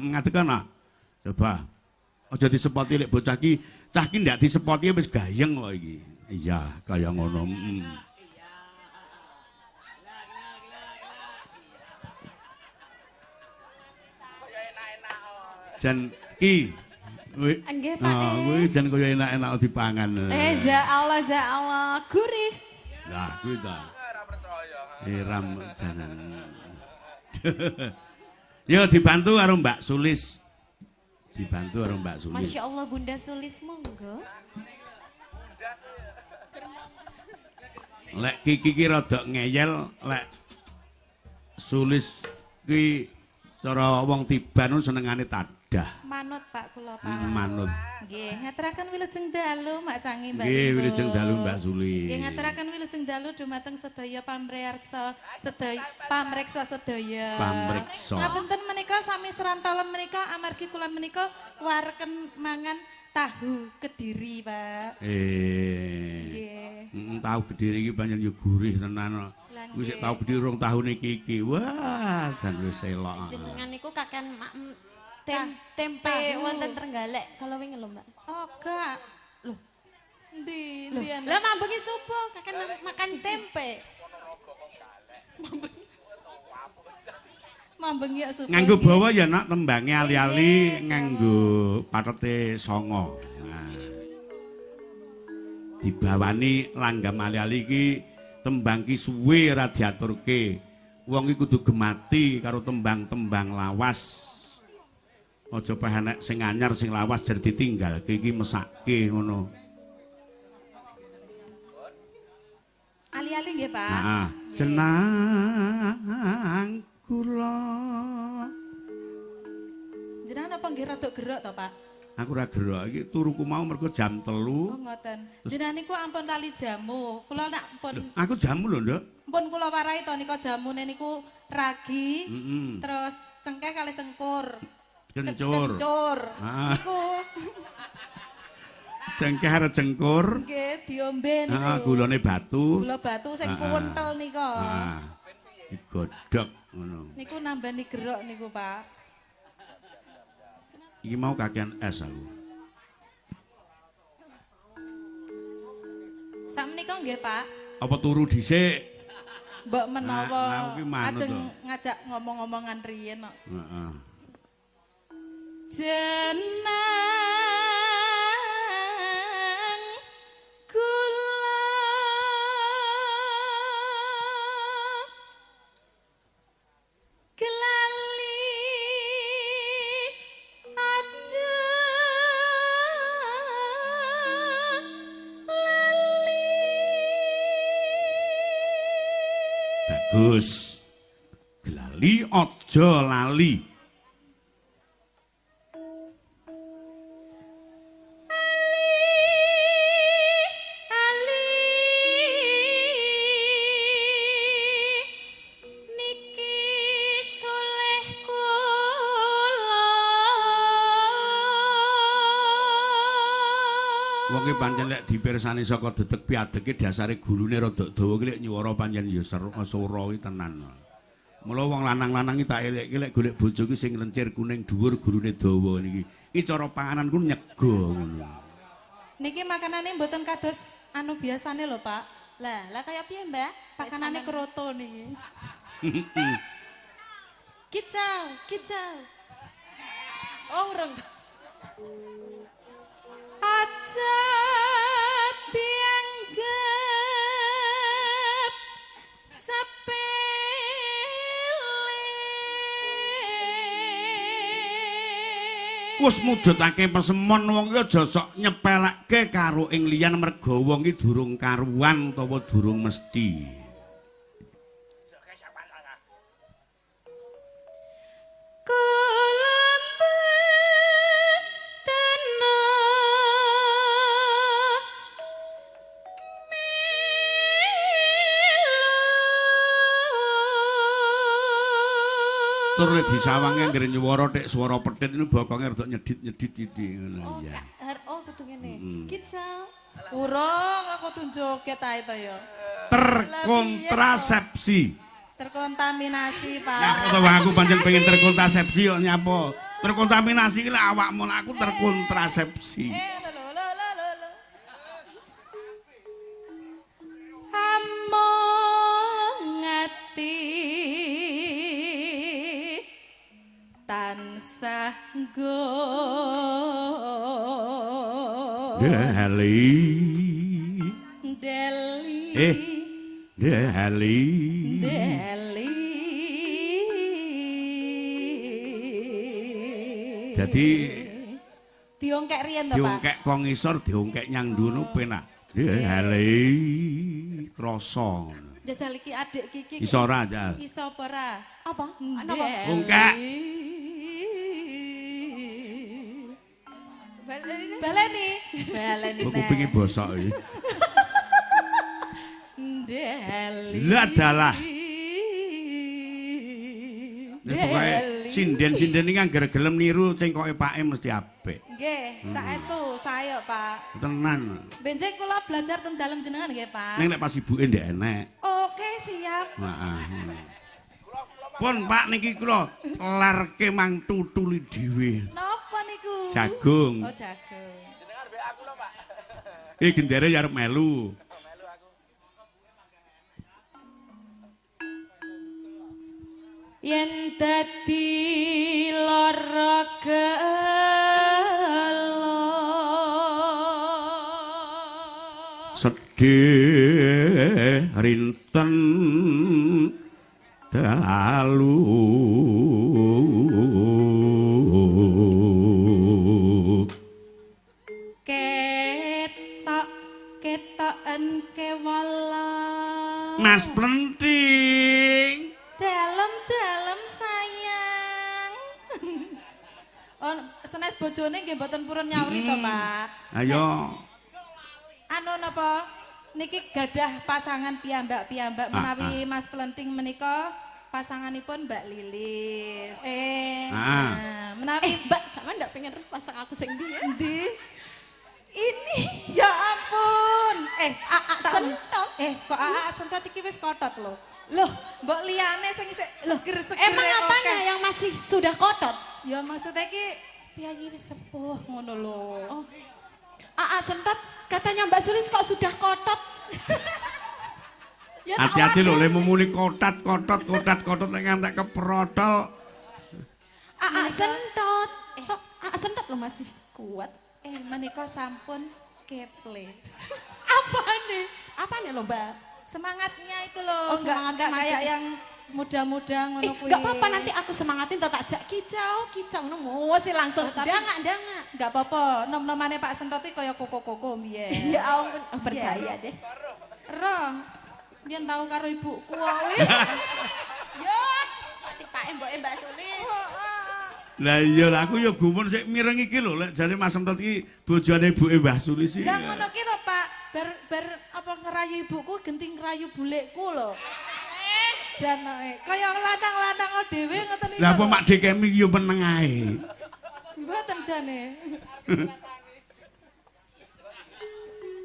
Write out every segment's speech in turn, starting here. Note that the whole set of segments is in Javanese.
ngadeg ana. Coba. Aja disepoti lek bocah ki, cah ki ndak disepoti wis gayeng kok iki. Iya, kaya ngono. Jan ki. Nggih, Pak. Kuwi jan kaya enak-enak dipangan. Za Allah, gurih. Lah, kuwi ta. Ora percaya. Ram janan. Yo dibantu karo Mbak Sulis. Dibantu karo Mbak Sulis. Masya Allah, Bunda Sulis monggo. Lek Kiki ki rada ngeyel, lek Sulis kuwi cara wong Tiban senengane tadah. Manut Pak kula Pak. Manut. Nggih, ngaturaken wilujeng dalu Mak Cangi Mbak. Nggih, wilujeng dalu Mbak Sulis. Nggih, ngaturaken wilujeng dalu dumateng sedaya pamriyarsa, pamreksa sedaya. Pamreksa. Ngapunten menika sami serantalan menika amargi kula menika wareken mangan tahu Kediri, Pak. Nggih. Tahu Kediri iki pancen yo gurih tenan. Kuwi sik tahu Kediri rong tahun iki. Wah, jan wis elok. Jenengan niku kaken tempe wonten Trenggalek kalau wingi lho, Mbak. Oh, gak. Loh. Ndi Lah mambengi subuh kaken makan tempe. Mambengi subuh. Nganggo bawa ya nak tembange ali-ali nganggo patete songo. Nah. Dibawani langgam ali-ali iki tembang ki suwe ora diaturke. Wong iki kudu gemati karo tembang-tembang lawas. Aja peh enek sing anyar sing lawas jar ditinggalke iki mesake ngono. Ali-ali nggih, Pak. Heeh. Jenang kula. Jenengan apa nggih rada gerok to, Pak? Aku ora gerok iki turuku mau mergo jam 3. Oh, ngoten. Jenengan niku ampun lali jamu. Kula nak pun Aku jamu lho, Nduk. pun kula warai to nika jamune niku ragi, terus cengkeh kali cengkur. Kencur. Kencur. Niku Cengkeh arep cengkur. nggih diombe niku. Heeh, gulane batu. Gula batu sing kuwentel nika. Heeh. Digodhog ngono. Niku nambani gerok niku, Pak. Iki mau kakean es aku. Sakmenika nggih, Pak. Apa turu dhisik? Mbok menawa Nah, kuwi manut ajeng to. ngajak ngomong-ngomongan riyen kok. Heeh. Jenang kula kelali aja lali. Bagus. Gelali aja lali. Wonge pancen lek dipirsani saka detek piadeke dasare gurune rada dawa ki lek nyuwara pancen ya sura ki tenan. Mula wong lanang-lanang iki tak elekke lek golek bojo ki sing lencir kuning dhuwur gurune dawa niki. Iki cara panganan ku nyega ngono. Niki makanane mboten kados anu biasane lho, Pak. Lah kaya piye, Mbak? Pakanane kroto niki. Kicau. Oh, urung. Aja dianggap sepele. Wis mujudake persemon wong ki aja sok nyepelekke karo ing liyan merga wong ki durung karuan utawa durung mesti. Tur nek disawange anggere nyuwara tek swara petit niku bokonge rada nyedit-nyedit iki ngono ya. Oh, kudu ngene. Kicau. Urung aku tunjuke ta itu ya. Terkontrasepsi. Terkontaminasi, Pak. Nyapa to aku pancen pengen terkontrasepsi kok nyapa. terkontaminasi ki lek awakmu lek aku terkontrasepsi. Among ati tansah go Deli. Deli. Jadi diongkek riyen to, Pak. diongkek kok ngisor, diongkek nyang ndono penak. Deli krasa. Jajal iki adik Kiki. Iso ora, Jal? Iso apa ora? Apa? Ongkek. Baleni. Kok kupinge bosok iki. Deli. Lah dalah. Nek pokoke sinden-sinden iki anggere gelem niru cengkoke pake mesti apik. Nggih, saestu saya, Pak. Tenan. Benjing kula belajar teng dalem jenengan nggih, Pak. Ning nek pas ibuke ndek enek. Oke, siap. Heeh. Pun Pak niki kula larke mang tutuli dhewe. Napa niku? Jagung. Oh, jagung. Jenengan mbek aku lho, Pak. Gendere ya arep melu. Yen dadi lara gelo sedih rinten dalu ketoken kewala Mas Plenting dalem sayang. Oh, senes bojone nggih mboten purun nyawri to, Pak. Ayo. Anu napa? Niki gadah pasangan piyambak-piyambak menawi Mas Plenting menika pasanganipun Mbak Lilis. Nah, menawi Mbak, sama ndak pengen pasang aku sing ndi ya? Ndi? Ini ya ampun. Aa sentot. Kok aa sentot iki wis kotot lho. Loh, mbok liyane sing isih seger-seger. Emang apanya yang masih sudah kotot? Ya maksudnya iki piyayi wis sepuh ngono lho. Oh. Aa sentot katanya Mbak Sulis kok sudah kotot. Ya, hati-hati lho lek muni kotat nek ngantek keprotol. Aa sentot. Aa sentot lo masih kuat. Menika sampun keple. Apa nih lo Mbak? Semangatnya itu loh. Oh, semangatnya enggak kayak masih- yang muda-muda ngono kuwi. Enggak apa-apa nanti aku semangatin tak jak kicau ngono mesti langsung Tapi- dangak. Enggak apa-apa. Nom-nomane Pak Sentot iki kaya koko-koko mbiyen. Ya ampun, percaya deh. Roh. Biyen tau karo ibuku wae. Yo, tipake mboke Mbak Sulis. Lah iya lah aku ya gumun sik mireng iki lho lek jane Mas Sentot iki bojone ibuke Mbah Sulis iki. Lah ngono ki lho Pak. Bar apa ngerayu ibuku genting ngerayu bulekku lho. Janoke kaya lanang-lanang dhewe ngoten iki. Lah apa Mak Dekemi yo meneng ae. Mboten jane.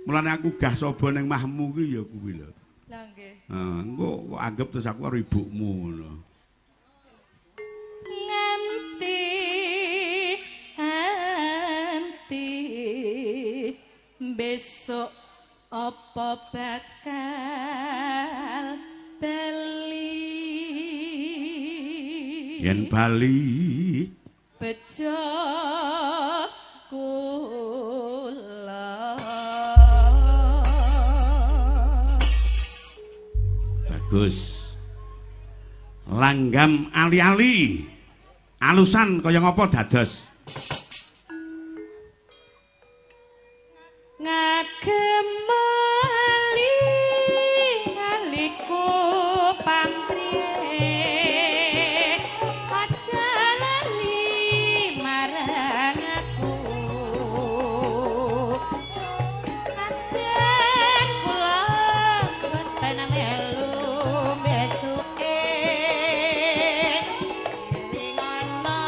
Mulane aku gah saba ning mahmu ki ya kuwi lho. Lah nggih. Engko kok anggap terus aku karo ibumu ngono. Nganti besok apa bakal bali Yen bali bejo kula bagus. Langgam ali-ali. Alusan kaya ngapa dados? ngagem ali aliku pamrih aja lali marang aku kadang kula boten melu besuke lingono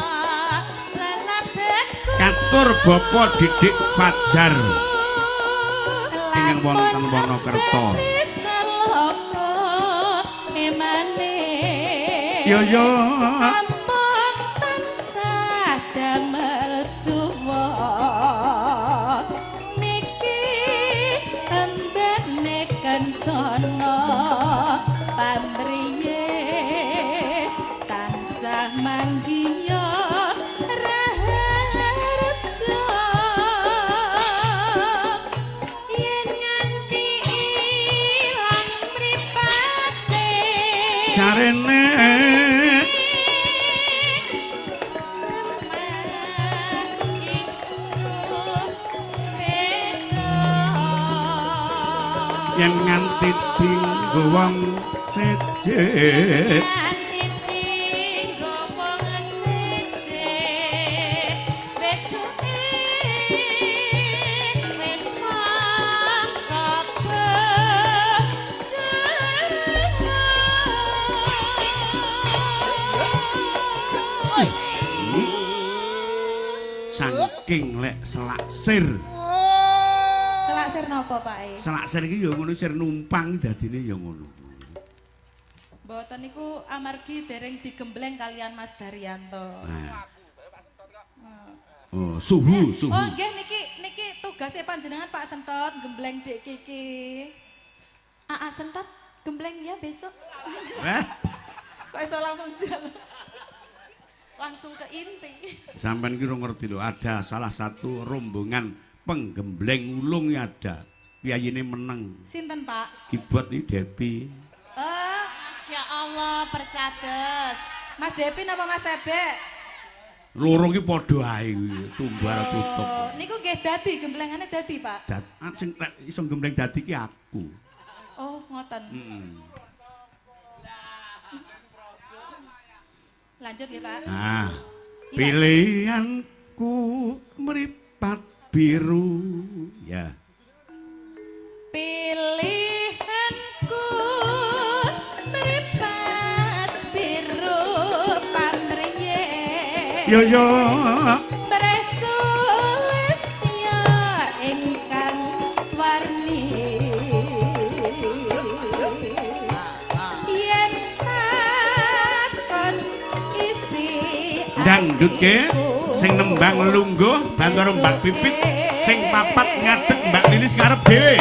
lalabeku Katur Bapa Didik Fajar ingkang wonten Wonokerto. Yo yo. Ampun tansah damel juwon niki embene kencana pamriye tansah manggiya raharja yen nganti ilang mripate Carene yen nganti dinggo wong seje nganti dinggo wong seje wis mangsa saking lek selaksir. Selaksir napa, Pak? Selaksir iki ya ngono sir numpang dadine ya ngono. Mboten niku amargi dereng digembleng kalian Mas Daryanto. Nah. Oh, suhu. Oh, nggih niki tugasnya panjenengan Pak Sentot gembleng Dik Kiki. Aa Sentot gembleng ya besok. Kok iso langsung jalan? Langsung ke inti. Sampeyan ki ngerti lho, ada salah satu rombongan penggembleng ulung ya ada. Piyayine meneng. Sinten, Pak? Kibot iki Depi. Masya Allah, percados. Mas Depi napa Mas Ebek? Loro ki padha ae kuwi, tumbar tutup. Niku nggih dadi gemblengane dadi, Pak. Sing iso gembleng dadi ki aku. Oh, ngoten. Lanjut nggih, Pak. Nah, pilihanku meripat biru ya. Pilihanku meripat biru pamriye. Yo Presulistya ingkang warni yen takon isi dangdutke sing nembang lungguh bantu Mbak Pipit sing papat ngadeg Mbak Lilis ngarep dhewe.